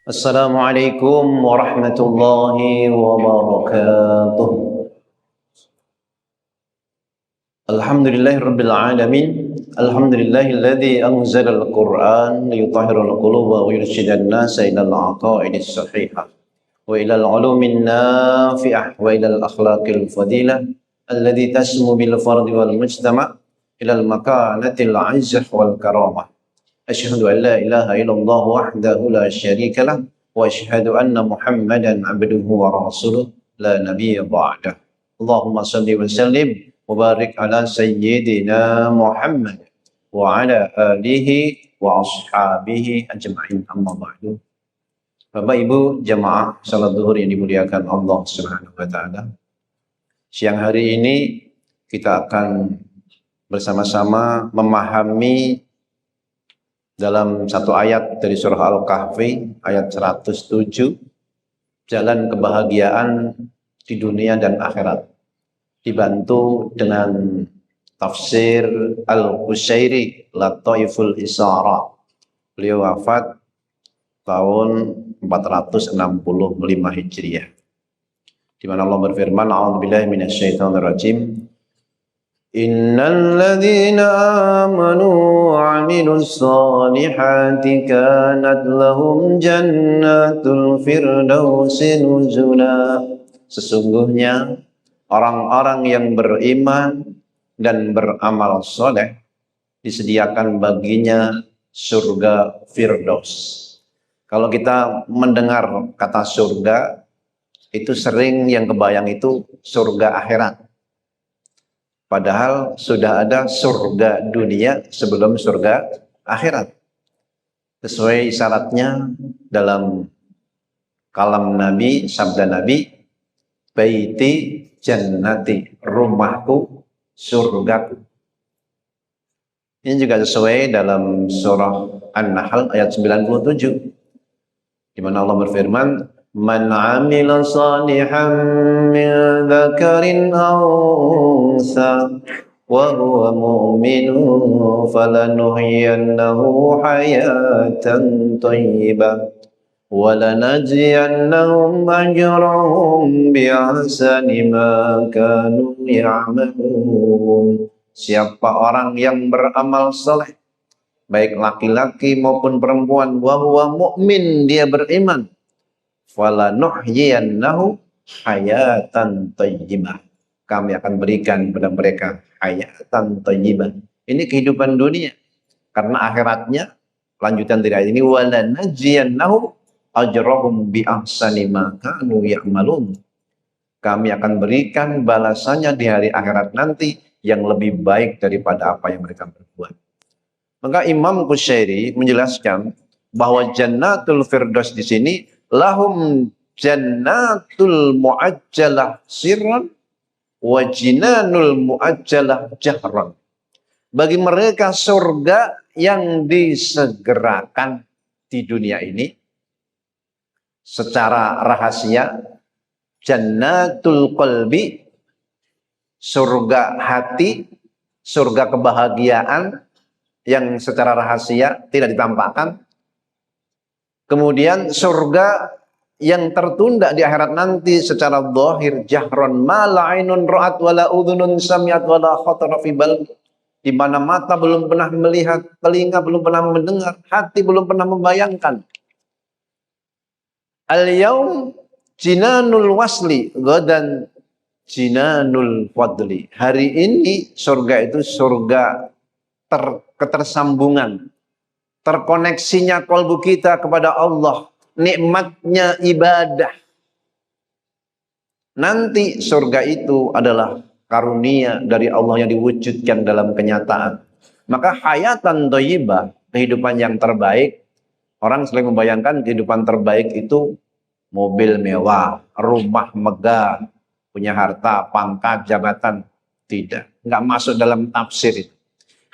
Assalamualaikum warahmatullahi wabarakatuh. Alhamdulillahirabbil alamin. Alhamdulillahilladzi anzalal Qur'an liyutahhiral quluba wa yurshidan nasa ilal aqaidis sahihah wa ilal ulumin nafi'ah wa ilal akhlaqil fadilah alladzi tasmu bil fardi wal mujtama' ilal makanatil 'izzah wal karamah. Asyhadu an la ilaha illallah wahdahu la syarika lah wa asyhadu anna Muhammadan abduhu wa rasuluh la nabiyya ba'dah. Allahumma shalli wa sallim wa barik ala sayyidina Muhammad wa ala alihi wa ashabihi ajma'in, amma ba'du. Bapak Ibu jamaah salat zuhur yang dimuliakan Allah Subhanahu wa taala. Siang hari ini kita akan bersama-sama memahami dalam satu ayat dari surah Al-Kahfi, ayat 107, jalan kebahagiaan di dunia dan akhirat. Dibantu dengan tafsir Al-Qusairi, Lataiful Isara. Beliau wafat tahun 465 Hijriah. Di mana Allah berfirman, A'udzubillahi minasyaitonirrajim. Innal ladzina amanu wa 'amilus solihati kanat lahum jannatul firdausi nuzula. Sesungguhnya orang-orang yang beriman dan beramal soleh disediakan baginya surga Firdaus. Kalau kita mendengar kata surga, itu sering yang kebayang itu surga akhirat. Padahal sudah ada surga dunia sebelum surga akhirat. Sesuai syaratnya dalam kalam Nabi, sabda Nabi, baiti jannati, rumahku, surgaku. Ini juga sesuai dalam surah An-Nahl ayat 97. Di mana Allah berfirman, Man amila salihan min dzakarin aw unsa wa huwa mu'minun falanuhyiyannahu hayatan thayyibah wa lanajziyannahum ajrahum bi'ahsani ma kanu ya'malun. Siapa orang yang beramal saleh, baik laki-laki maupun perempuan, wa huwa mu'min, dia beriman, falanuhyiyannahu hayatan thayyibah, kami akan berikan kepada mereka hayatan thayyibah. Ini kehidupan dunia. Karena akhiratnya, lanjutan dari ayat ini, walanajziyannahu ajrahum bi ahsani ma kanu ya'malun, kami akan berikan balasannya di hari akhirat nanti yang lebih baik daripada apa yang mereka berbuat. Maka Imam Qusairi menjelaskan bahwa jannatul firdaus di sini lahum jannatul mu'ajjalah sirran wa jinanul mu'ajjalah jahran. Bagi mereka surga yang disegerakan di dunia ini secara rahasia, jannatul qalbi, surga hati, surga kebahagiaan yang secara rahasia tidak ditampakkan. Kemudian surga yang tertunda di akhirat nanti secara zahir, jahron, ma la ainun ra'at wala udhunun sami'at wala khatara fi bal, di mana mata belum pernah melihat, telinga belum pernah mendengar, hati belum pernah membayangkan. Al-yaum jinanul wasli, ghadan jinanul fadli. Hari ini surga itu surga ketersambungan, terkoneksinya kalbu kita kepada Allah, nikmatnya ibadah. Nanti surga itu adalah karunia dari Allah yang diwujudkan dalam kenyataan. Maka hayatan thayyibah, kehidupan yang terbaik, orang selalu membayangkan kehidupan terbaik itu mobil mewah, rumah megah, punya harta, pangkat, jabatan. Tidak, nggak masuk dalam tafsir itu.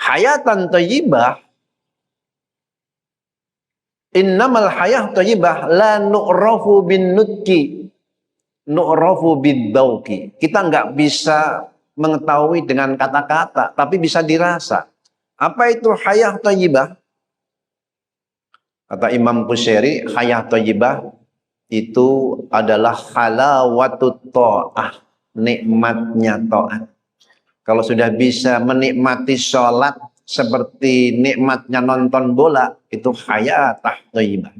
Hayatan thayyibah, innamal hayah thayyibah la nu'rafu bin nutki, nu'rafu bid dauki. Kita nggak bisa mengetahui dengan kata-kata, tapi bisa dirasa. Apa itu hayah thayyibah? Kata Imam Qushairi, hayah thayyibah itu adalah halawatut ta'ah, nikmatnya taat. Kalau sudah bisa menikmati sholat seperti nikmatnya nonton bola, itu hayatah thayyibah.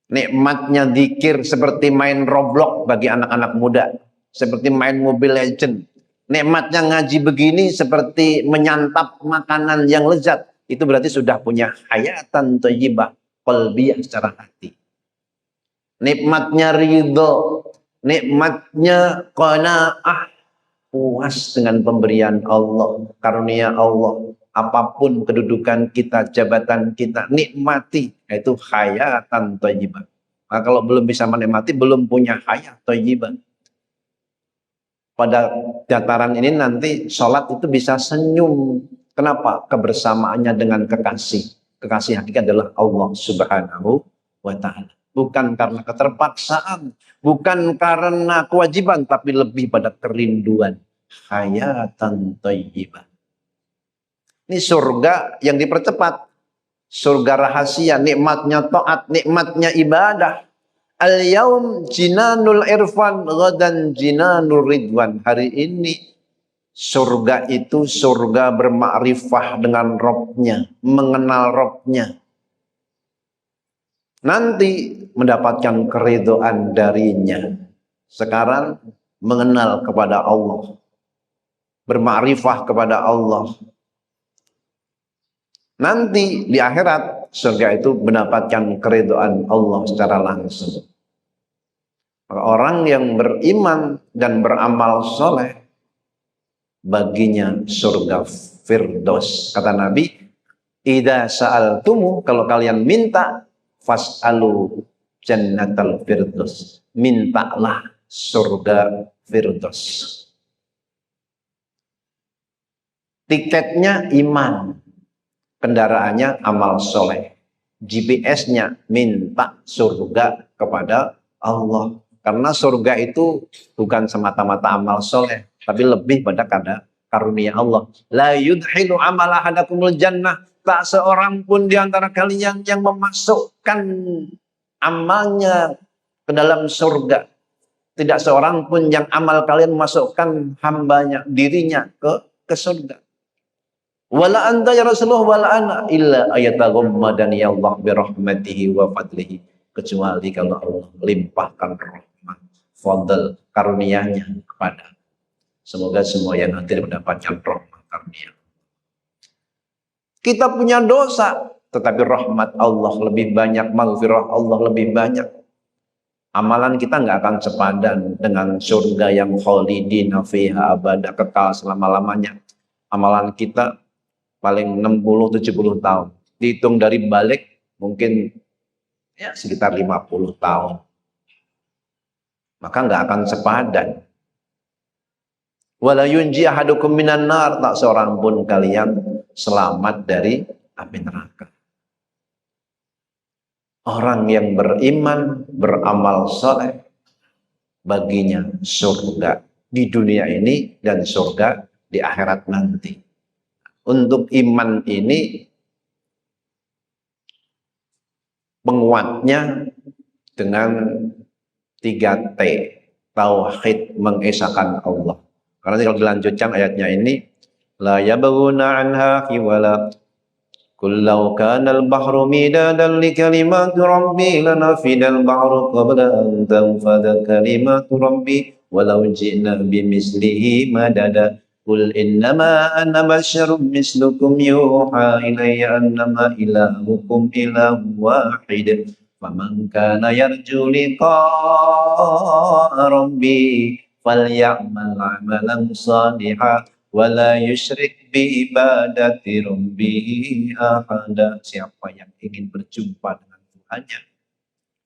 Nikmatnya zikir seperti main Roblox bagi anak-anak muda, seperti main Mobile Legend. Nikmatnya ngaji begini seperti menyantap makanan yang lezat. Itu berarti sudah punya hayatan thayyibah, qalbiyah secara hati. Nikmatnya ridho, nikmatnya qanaah, puas dengan pemberian Allah, karunia Allah. Apapun kedudukan kita, jabatan kita, nikmati. Itu hayatan thayyibah. Nah, kalau belum bisa menikmati, belum punya hayat thayyibah. Pada dataran ini nanti sholat itu bisa senyum. Kenapa? Kebersamaannya dengan kekasih. Kekasih hakikat adalah Allah Subhanahu wa ta'ala. Bukan karena keterpaksaan, bukan karena kewajiban, tapi lebih pada kerinduan. Hayatan thayyibah. Ini surga yang dipercepat. Surga rahasia, nikmatnya taat, nikmatnya ibadah. Al-yaum jinanul irfan, ghadan jinanul ridwan. Hari ini surga itu surga bermakrifah dengan Rabbnya, mengenal Rabbnya. Nanti mendapatkan keridhaan darinya. Sekarang mengenal kepada Allah, bermakrifah kepada Allah. Nanti di akhirat surga itu mendapatkan keridhaan Allah secara langsung. Orang yang beriman dan beramal soleh, baginya surga Firdaus. Kata Nabi, idza sa'altumu, kalau kalian minta, fas'alu jannatal Firdaus. Mintalah surga Firdaus. Tiketnya iman, kendaraannya amal soleh, GPS-nya minta surga kepada Allah. Karena surga itu bukan semata-mata amal soleh, tapi lebih pada karunia Allah. La yudhilu amal ahadakumul jannah. Tak seorang pun di antara kalian yang memasukkan amalnya ke dalam surga. Tidak seorang pun yang amal kalian memasukkan hambanya, dirinya ke surga. Wala anta ya Rasulullah wala ana illa ayataghammadani Allah birahmatihi wa fadlihi. Kecuali kalau Allah limpahkan rahmat, fadl, karunia-Nya kepada. Semoga semua yang nanti mendapatkan rahmat karunia. Kita punya dosa, tetapi rahmat Allah lebih banyak, maghfirah Allah lebih banyak. Amalan kita nggak akan sepadan dengan surga yang khalidina fiha abada, kekal selama-lamanya. Amalan kita paling 60-70 tahun. Dihitung dari balik mungkin ya sekitar 50 tahun. Maka nggak akan sepadan. Wala yunji ahadukum minan nar, tak seorang pun kalian selamat dari api neraka. Orang yang beriman, beramal saleh, baginya surga di dunia ini dan surga di akhirat nanti. Untuk iman ini penguatnya dengan 3T, tauhid, mengesahkan Allah. Karena kalau dilanjutkan ayatnya ini, la yabghuna anha hiwala qul law kana al-bahru midadan li kalimati rabbi lanafida al-bahru qabla an tanfada kalimatu rabbi walau ji'na bimislihi madada qul innama ana basyarum mislukum yuha ilayya annama ilahukum ilahun wahid faman kana yarju liqa'a rabbi falyamal amalan salihan wala yusyrik bi ibadati rabbihi ahada. Siapa yang ingin berjumpa dengan Tuhannya,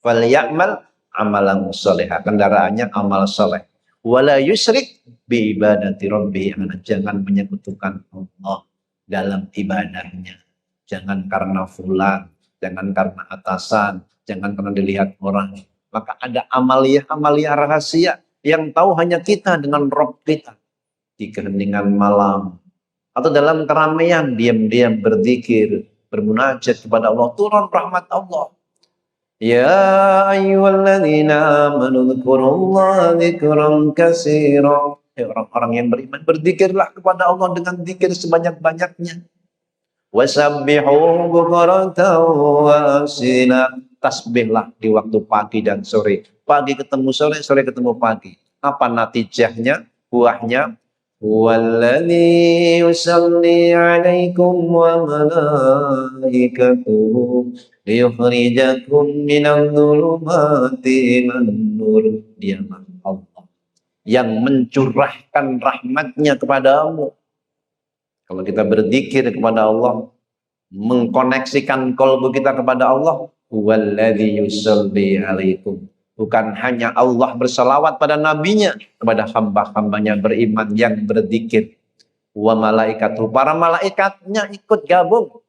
falyamal amalan salihan, kendaraannya amal saleh, wala yusyrik bi ibadati rabbihi, jangan menyekutukan Allah dalam ibadahnya. Jangan karena fulan, jangan karena atasan, jangan karena dilihat orang. Maka ada amalia rahasia yang tahu hanya kita dengan Rabb kita. Di keheningan malam atau dalam keramaian diam-diam berzikir, bermunajat kepada Allah, turun rahmat Allah. Ya ayyuhalladzina amanu dzkurullaha dzikran katsira. Orang-orang yang beriman, berzikirlah kepada Allah dengan zikir sebanyak-banyaknya. Wasabbihu bukratan wa asila. Tasbihlah di waktu pagi dan sore. Pagi ketemu sore, sore ketemu pagi. Apa natijahnya? Buahnya, walladzi yusalli 'alaikum wa malaikatuhu liyukhrijakum minadh dhulumati ilan nur. Dialah Allah yang mencurahkan rahmatnya kepadamu. Kalau kita berzikir kepada Allah, mengkoneksikan kalbu kita kepada Allah, walladzi yusalli 'alaikum. Bukan hanya Allah bersalawat pada nabinya, kepada hamba-hambanya beriman yang berzikir. Wa malaikatu, para malaikatnya ikut gabung.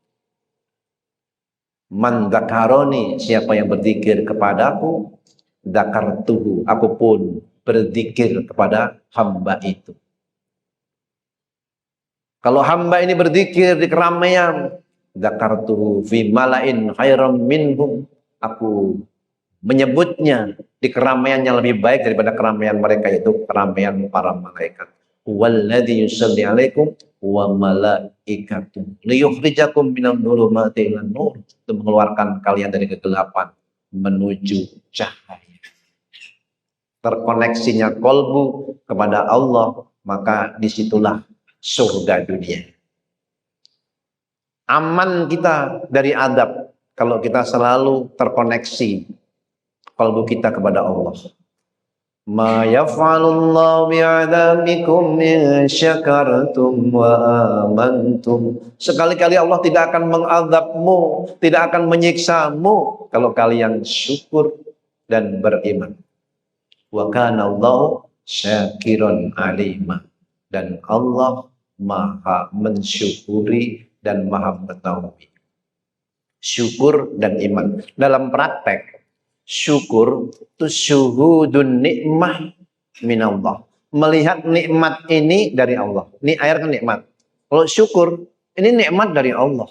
Man dzakaroni, siapa yang berzikir kepadaku, dzakartuhu, aku pun berzikir kepada hamba itu. Kalau hamba ini berzikir di keramaian, dzakartuhu fi malain khairam minhum, aku menyebutnya di keramaian yang lebih baik daripada keramaian mereka, yaitu keramaian para malaikat. Walladzi yusalli 'alaikum wa malaikatuh liyukhrijakum minadh dhulumati ilan nur, untuk mengeluarkan kalian dari kegelapan menuju cahaya. Terkoneksinya kolbu kepada Allah, maka disitulah surga dunia. Aman kita dari adab kalau kita selalu terkoneksi kalbu kita kepada Allah. Ma yaf'alullahu bi'adabikum in syakartum wa amantum. Sekali-kali Allah tidak akan mengadabmu, tidak akan menyiksamu kalau kalian syukur dan beriman. Wa kana Allahu syakiran alima. Dan Allah maha mensyukuri dan maha mengetahui. Syukur dan iman. Dalam praktek, syukur itu syuhudun nikmah minallah. Melihat nikmat ini dari Allah. Ini air kan nikmat. Kalau syukur, ini nikmat dari Allah.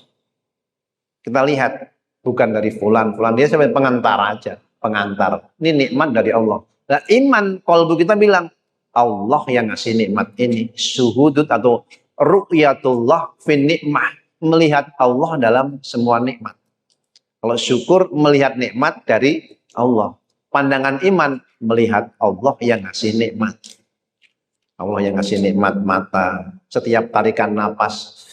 Kita lihat, bukan dari fulan. Fulan dia sebagai pengantar aja. Pengantar. Ini nikmat dari Allah. Nah, iman, kalbu kita bilang, Allah yang ngasih nikmat ini. Syuhudut atau ru'yatullah fin nikmah. Melihat Allah dalam semua nikmat. Kalau syukur, melihat nikmat dari Allah. Pandangan iman, melihat Allah yang ngasih nikmat. Allah yang ngasih nikmat mata. Setiap tarikan napas,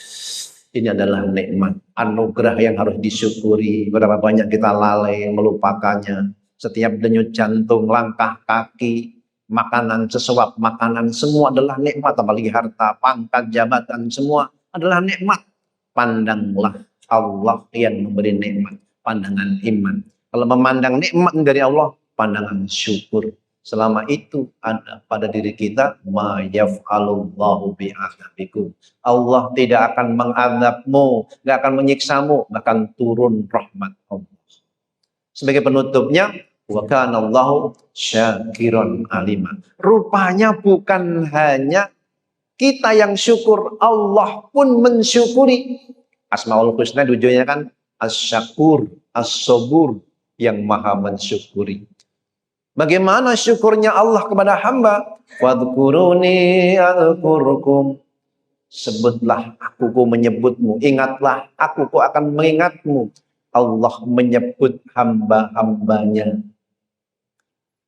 ini adalah nikmat. Anugerah yang harus disyukuri. Berapa banyak kita lalai melupakannya. Setiap denyut jantung, langkah kaki, makanan, sesuap makanan, semua adalah nikmat. Apalagi harta, pangkat, jabatan, semua adalah nikmat. Pandanglah Allah yang memberi nikmat. Pandangan iman. Kalau memandang nikmat dari Allah, pandangan syukur. Selama itu ada pada diri kita, ma yaf'alullahu bi'adabikum. Allah tidak akan mengadabmu, tidak akan menyiksamu, bahkan turun rahmat Allah. Sebagai penutupnya, wa kana Allahu syakiran alima. Rupanya bukan hanya kita yang syukur, Allah pun mensyukuri. Asmaul Husna tujuannya kan as-syakur, as-sabur, yang maha mensyukuri. Bagaimana syukurnya Allah kepada hamba? Wadhkuruni adzkurkum. Sebutlah aku ku menyebutmu, ingatlah aku ku akan mengingatmu. Allah menyebut hamba-hambanya.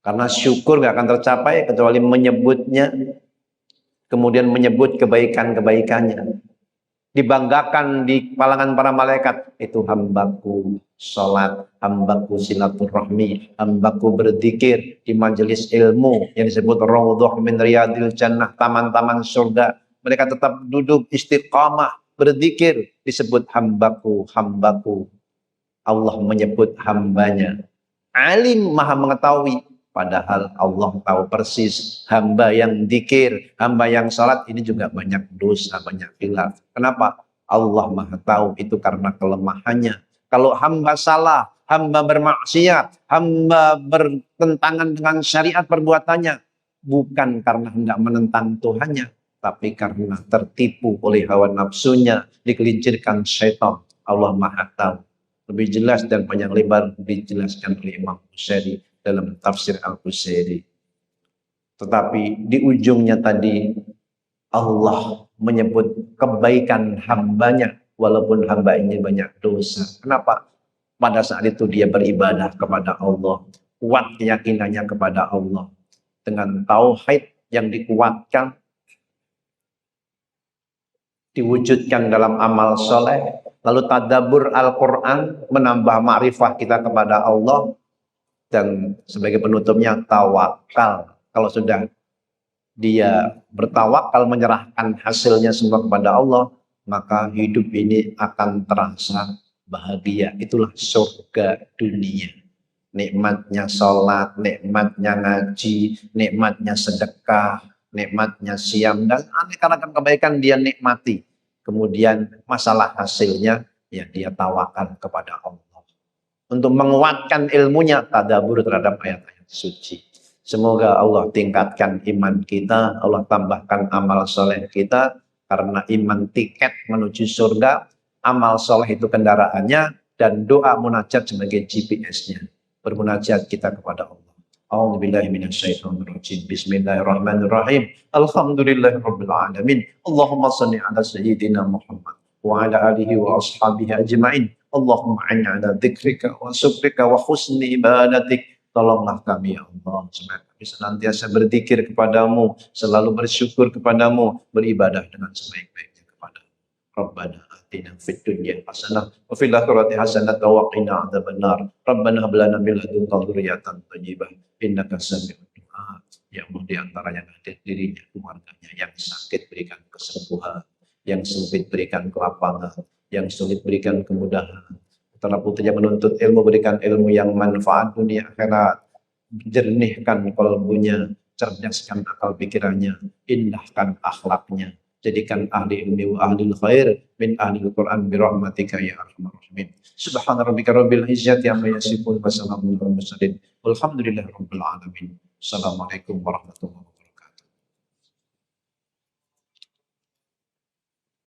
Karena syukur gak akan tercapai kecuali menyebutnya, kemudian menyebut kebaikan-kebaikannya. Dibanggakan di kalangan para malaikat, itu hambaku sholat, hambaku silaturahmi, hambaku berzikir di majelis ilmu yang disebut raudhah min riyadil jannah, taman-taman surga. Mereka tetap duduk istiqamah berzikir, disebut hambaku, hambaku. Allah menyebut hambanya. Alim, maha mengetahui. Padahal Allah tahu persis hamba yang zikir, hamba yang salat ini juga banyak dosa, banyak khilaf. Kenapa? Allah maha tahu itu karena kelemahannya. Kalau hamba salah, hamba bermaksiat, hamba bertentangan dengan syariat perbuatannya, bukan karena hendak menentang Tuhannya, tapi karena tertipu oleh hawa nafsunya, digelincirkan syaitan. Allah Maha tahu. Lebih jelas dan panjang lebar dijelaskan oleh Imam Bukhari dalam tafsir Al-Bukhari. Tetapi di ujungnya tadi Allah menyebut kebaikan hambanya walaupun hamba ini banyak dosa. Kenapa? Pada saat itu dia beribadah kepada Allah, kuat keyakinannya kepada Allah. Dengan tauhid yang dikuatkan, diwujudkan dalam amal soleh, lalu tadabbur Al-Quran, menambah ma'rifah kita kepada Allah, dan sebagai penutupnya tawakal. Kalau sudah dia bertawakal, menyerahkan hasilnya semua kepada Allah, maka hidup ini akan terasa bahagia. Itulah surga dunia. Nikmatnya sholat, nikmatnya ngaji, nikmatnya sedekah, nikmatnya siam, dan aneka ragam kebaikan dia nikmati. Kemudian masalah hasilnya, ya dia tawakal kepada Allah. Untuk menguatkan ilmunya, tadabbur terhadap ayat-ayat suci. Semoga Allah tingkatkan iman kita, Allah tambahkan amal soleh kita, karena iman tiket menuju surga, amal soleh itu kendaraannya, dan doa munajat sebagai GPS-nya. Bermunajat kita kepada Allah. A'udzubillahi minasyaitonirrajim. Bismillahirrahmanirrahim. Alhamdulillahirabbil alamin. Allahumma shalli ala sayyidina Muhammad wa ala alihi wa ashabihi ajmain. Allahumma inna ala dzikrika wa syukrika wa husni ibadatik. Tolonglah kami ya Allah, supaya kami senantiasa berzikir kepadamu, selalu bersyukur kepadamu, beribadah dengan sebaik-baiknya kepadamu. Rabbana atina fid dunya hasanah wa fil akhirati hasanah wa qina adzabannar. Rabbana hab lana min ladunka dzurriyyatan thayyibah innaka sami'ud du'a. Ya Allah, di antara yang hadir dirinya, keluarganya yang sakit berikan kesembuhan, yang sempit berikan kelapangan, yang sulit berikan kemudahan. Putra putri yang menuntut ilmu berikan ilmu yang manfaat dunia akhirat, jernihkan kalbunya, cerdaskan akal pikirannya, indahkan akhlaknya, jadikan ahli ilmi wa ahli khair min ahli Al-Quran birahmatika ya arhamar rahimin. Subhana rabbika rabbil izzati amma yasifun wa salamun alal mursalin walhamdulillahi rabbil alamin. Assalamualaikum warahmatullahi wabarakatuh.